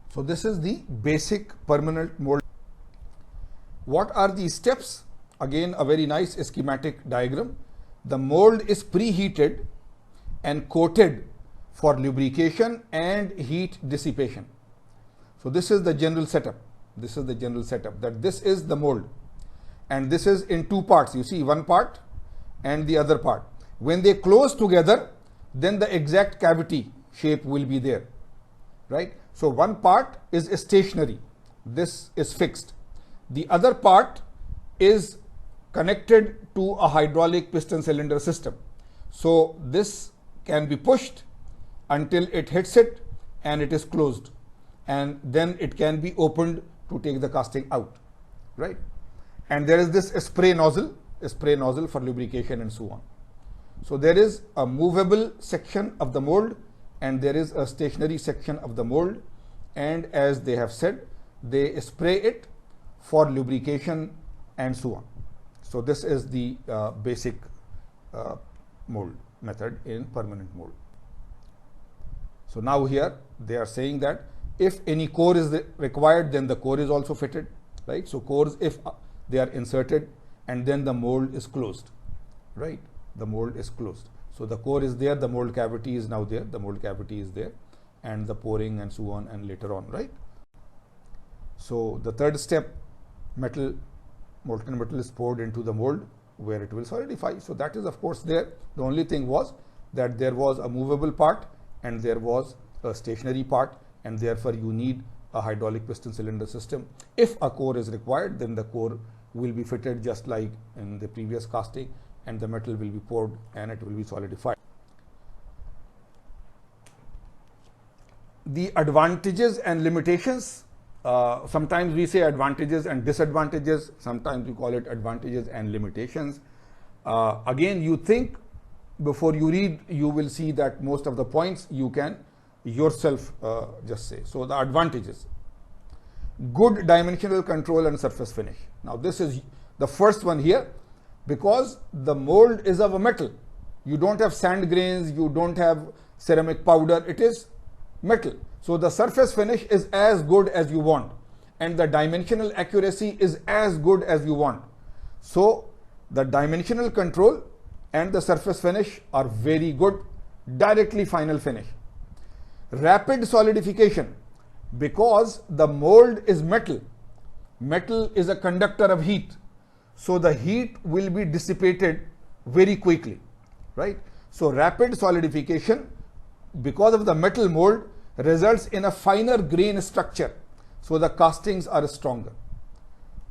So this is the basic permanent mold. What are the steps? Again, a very nice schematic diagram. The mold is preheated and coated for lubrication and heat dissipation. So this is the general setup. This is the general setup, that this is the mold. And this is in two parts. You see one part and the other part. When they close together, then the exact cavity shape will be there, right? So one part is stationary. This is fixed. The other part is connected to a hydraulic piston cylinder system. So this can be pushed until it hits it and it is closed. And then it can be opened to take the casting out, right? And there is this spray nozzle for lubrication and so on. So there is a movable section of the mold and there is a stationary section of the mold. And as they have said, they spray it for lubrication and so on. So this is the basic mold method in permanent mold. So now here they are saying that if any core is required, then the core is also fitted, right? So cores, if they are inserted and then the mold is closed, right? The mold is closed. So the core is there, the mold cavity is now there, the mold cavity is there, and the pouring and so on and later on, right? So the third step, molten metal is poured into the mold where it will solidify. So that is of course there. The only thing was that there was a movable part and there was a stationary part, and therefore you need a hydraulic piston cylinder system. If a core is required, then the core will be fitted just like in the previous casting, and the metal will be poured and it will be solidified. The advantages and limitations. Sometimes we say advantages and disadvantages, sometimes we call it advantages and limitations. Again, you think before you read, you will see that most of the points you can yourself just say. So the advantages: good dimensional control and surface finish. Now this is the first one here, because the mold is of a metal. You don't have sand grains, you don't have ceramic powder, it is metal. So the surface finish is as good as you want, and the dimensional accuracy is as good as you want. So the dimensional control and the surface finish are very good. Directly final finish. Rapid solidification, because the mold is metal. Metal is a conductor of heat, so the heat will be dissipated very quickly, right? So rapid solidification, because of the metal mold, results in a finer grain structure, so the castings are stronger.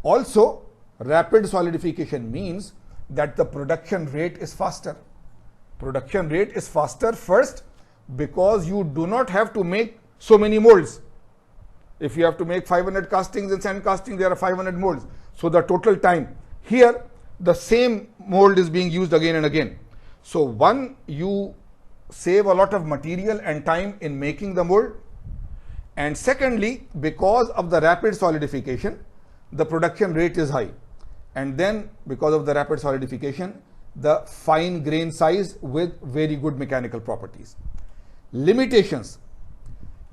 Also, rapid solidification means that the production rate is faster. Production rate is faster first because you do not have to make so many molds. If you have to make 500 castings in sand casting, there are 500 molds. So the total time, here the same mold is being used again and again. So one, you save a lot of material and time in making the mold. And secondly, because of the rapid solidification, the production rate is high. And then because of the rapid solidification, the fine grain size with very good mechanical properties. Limitations: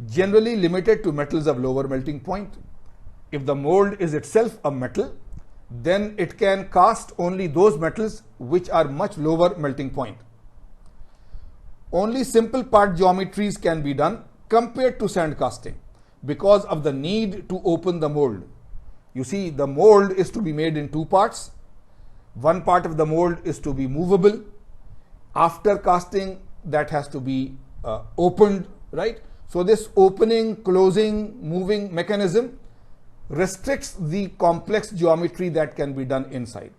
generally limited to metals of lower melting point. If the mold is itself a metal, then it can cast only those metals which are much lower melting point. Only simple part geometries can be done compared to sand casting because of the need to open the mold. You see, the mold is to be made in two parts. One part of the mold is to be movable. After casting, that has to be opened, right? So this opening, closing, moving mechanism restricts the complex geometry that can be done inside.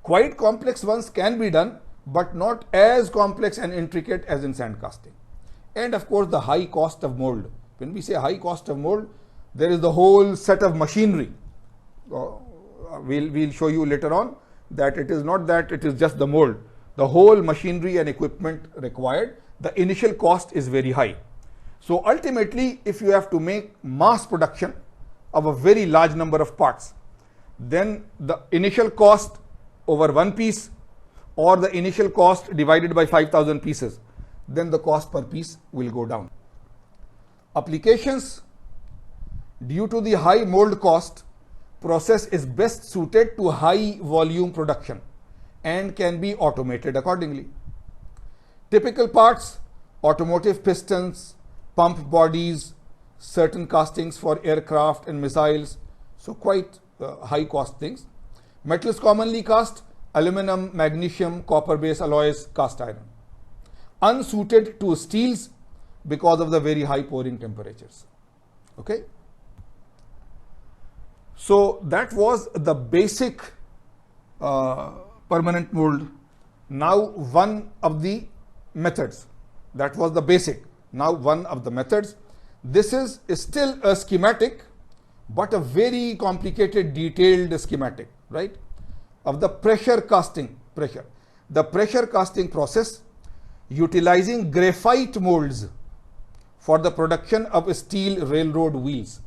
Quite complex ones can be done, but not as complex and intricate as in sand casting. And of course, the high cost of mold. When we say high cost of mold, there is the whole set of machinery. We'll show you later on that it is not that it is just the mold. The whole machinery and equipment required, the initial cost is very high. So ultimately, if you have to make mass production of a very large number of parts, then the initial cost over one piece or the initial cost divided by 5,000 pieces, then the cost per piece will go down. Applications: Due to the high mold cost, process is best suited to high volume production and can be automated accordingly. Typical parts: automotive pistons, pump bodies, certain castings for aircraft and missiles, so quite high cost things. Metals commonly cast: aluminum, magnesium, copper base alloys, cast iron. Unsuited to steels because of the very high pouring temperatures. Okay. So that was the basic permanent mold. Now one of the methods. That was the basic. Now one of the methods. This is still a schematic, but a very complicated, detailed schematic, right? Of the pressure casting, the pressure casting process utilizing graphite molds for the production of steel railroad wheels.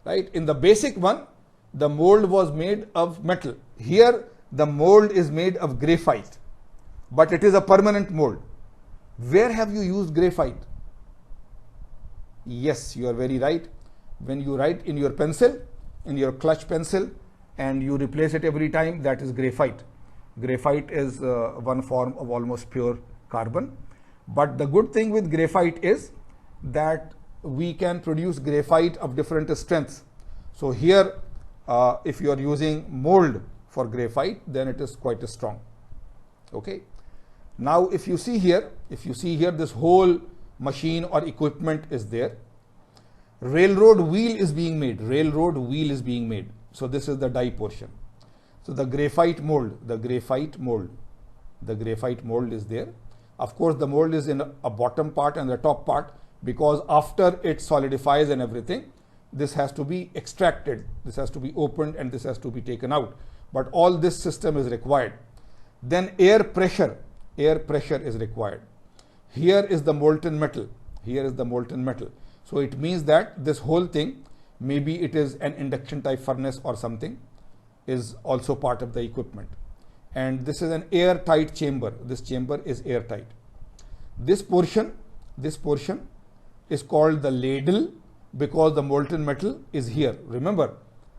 Right? In the basic one, the mold was made of metal. Here, the mold is made of graphite, but it is a permanent mold. Where have you used graphite? Yes, you are very right. When you write in your pencil, in your clutch pencil, and you replace it every time, that is graphite. Graphite is one form of almost pure carbon. But the good thing with graphite is that we can produce graphite of different strengths. So here, if you are using mold for graphite, then it is quite strong. Okay. Now, if you see here, this whole machine or equipment is there. Railroad wheel is being made. So this is the die portion. So the graphite mold is there. Of course, the mold is in a bottom part and the top part, because after it solidifies and everything, this has to be extracted, this has to be opened, and this has to be taken out. But all this system is required. Then air pressure is required. Here is the molten metal. So it means that this whole thing, maybe it is an induction type furnace or something, is also part of the equipment. And this is an airtight chamber. This chamber is airtight. This portion is called the ladle, because the molten metal is here. Remember,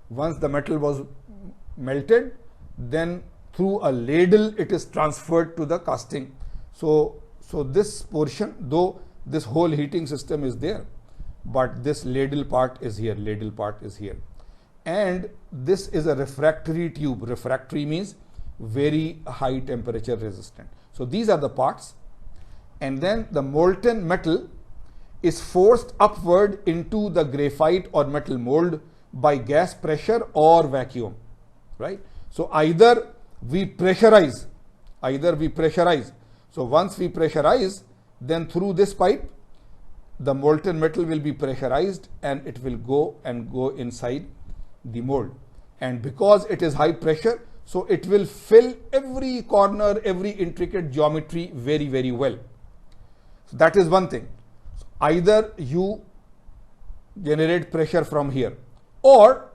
once the metal was melted, then through a ladle it is transferred to the casting. So this portion, though this whole heating system is there, but this ladle part is here. And this is a refractory tube. Refractory means very high temperature resistant. So these are the parts. And then the molten metal is forced upward into the graphite or metal mold by gas pressure or vacuum, right? So either we pressurize. So once we pressurize, then through this pipe, the molten metal will be pressurized and it will go inside the mold. And because it is high pressure, so it will fill every corner, every intricate geometry very, very well. So that is one thing. So either you generate pressure from here, or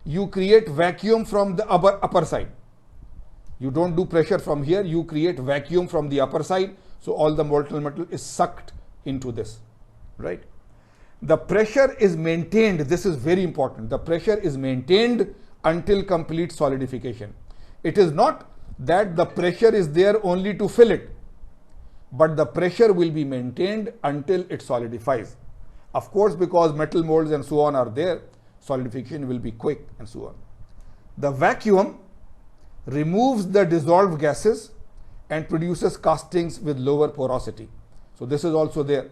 you create vacuum from the upper side. You don't do pressure from here, you create vacuum from the upper side, so all the molten metal is sucked into this, right? The pressure is maintained. This is very important. The pressure is maintained until complete solidification. It is not that the pressure is there only to fill it, but the pressure will be maintained until it solidifies. Of course, because metal molds and so on are there, solidification will be quick and so on. The vacuum removes the dissolved gases and produces castings with lower porosity. So this is also there,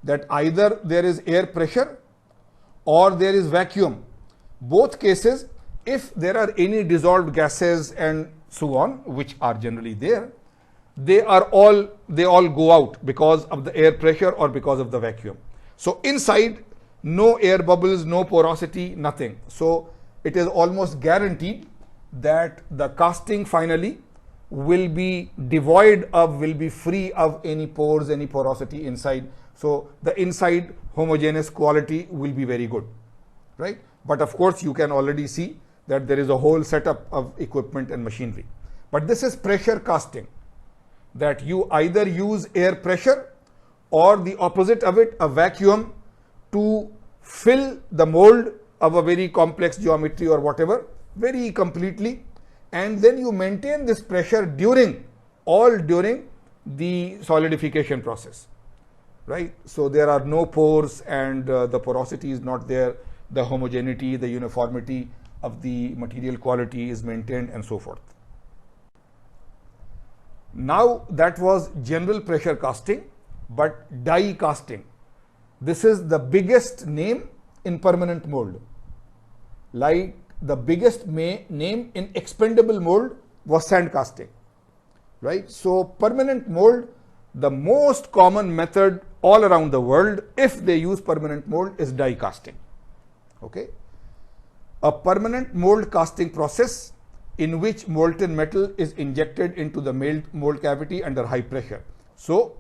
that either there is air pressure or there is vacuum. Both cases, if there are any dissolved gases and so on, which are generally there, they all go out because of the air pressure or because of the vacuum. So inside, no air bubbles, no porosity, nothing. So it is almost guaranteed that the casting finally will be will be free of any pores, any porosity inside. So the inside homogeneous quality will be very good, right? But of course, you can already see that there is a whole setup of equipment and machinery. But this is pressure casting, that you either use air pressure or the opposite of it, a vacuum, to fill the mold of a very complex geometry or whatever very completely, and then you maintain this pressure during the solidification process, right? So there are no pores, and the porosity is not there, the homogeneity, the uniformity of the material quality is maintained, and so forth. Now that was general pressure casting, but die casting, this is the biggest name in permanent mold. Like the biggest name in expendable mold was sand casting, right? So permanent mold, the most common method all around the world, if they use permanent mold, is die casting. Okay, a permanent mold casting process in which molten metal is injected into the mold cavity under high pressure. So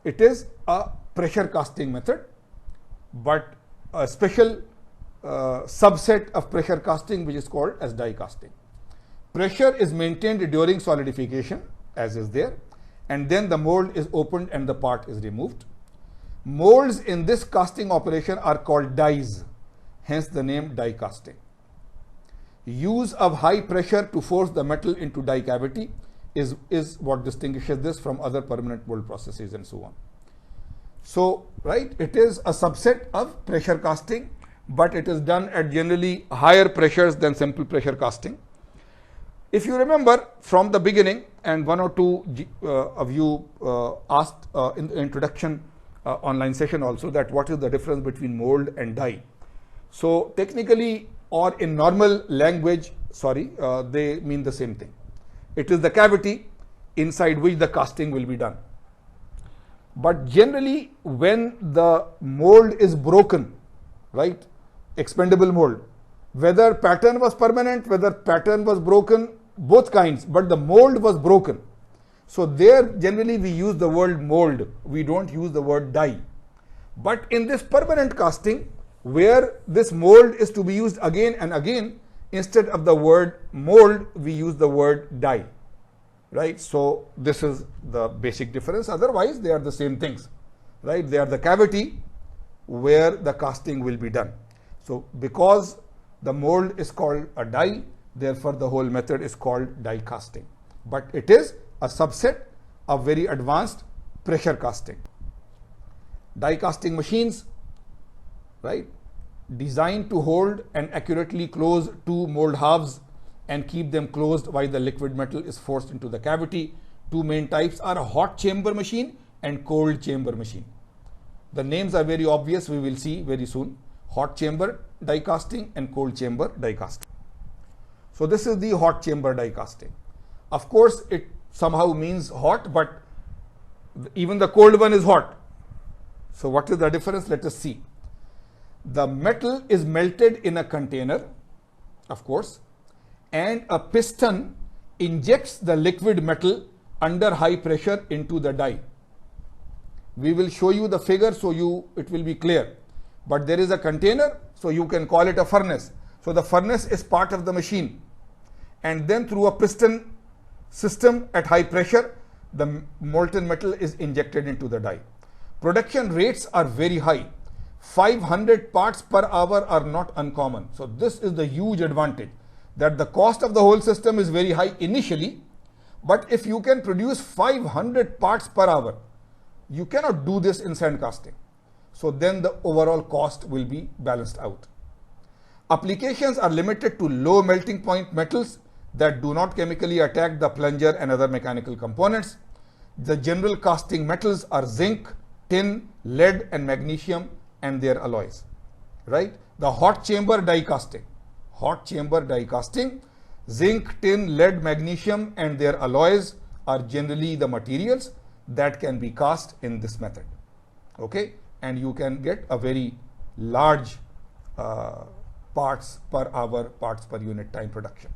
it is a pressure casting method, but a special subset of pressure casting which is called as die casting. Pressure is maintained during solidification, as is there, and then the mold is opened and the part is removed. Molds in this casting operation are called dies, hence the name die casting. Use of high pressure to force the metal into die cavity is what distinguishes this from other permanent mold processes and so on. So, right, it is a subset of pressure casting, but it is done at generally higher pressures than simple pressure casting. If you remember from the beginning, and one or two of you asked in the introduction online session also, that what is the difference between mold and die. So technically, or in normal language, they mean the same thing. It is the cavity inside which the casting will be done. But generally, when the mold is broken, right, expendable mold, whether pattern was permanent, whether pattern was broken, both kinds, but the mold was broken. So there generally we use the word mold, we don't use the word die. But in this permanent casting, where this mold is to be used again and again, instead of the word mold, we use the word die, right? So this is the basic difference. Otherwise, they are the same things, right? They are the cavity where the casting will be done. So because the mold is called a die, therefore the whole method is called die casting. But it is a subset of very advanced pressure casting. Die casting machines, right, designed to hold and accurately close two mold halves and keep them closed while the liquid metal is forced into the cavity. Two main types are a hot chamber machine and cold chamber machine. The names are very obvious, we will see very soon. Hot chamber die casting and cold chamber die casting. So this is the hot chamber die casting. Of course, it somehow means hot, but even the cold one is hot. So what is the difference? Let us see. The metal is melted in a container, of course, and a piston injects the liquid metal under high pressure into the die. We will show you the figure so it will be clear. But there is a container, so you can call it a furnace. So the furnace is part of the machine. And then through a piston system at high pressure, the molten metal is injected into the die. Production rates are very high. 500 parts per hour are not uncommon. So this is the huge advantage, that the cost of the whole system is very high initially, but if you can produce 500 parts per hour, you cannot do this in sand casting. So then the overall cost will be balanced out. Applications are limited to low melting point metals that do not chemically attack the plunger and other mechanical components. The general casting metals are zinc, tin, lead and magnesium and their alloys, right? The hot chamber die casting, zinc, tin, lead, magnesium and their alloys are generally the materials that can be cast in this method, okay? And you can get a very large parts per hour, parts per unit time production.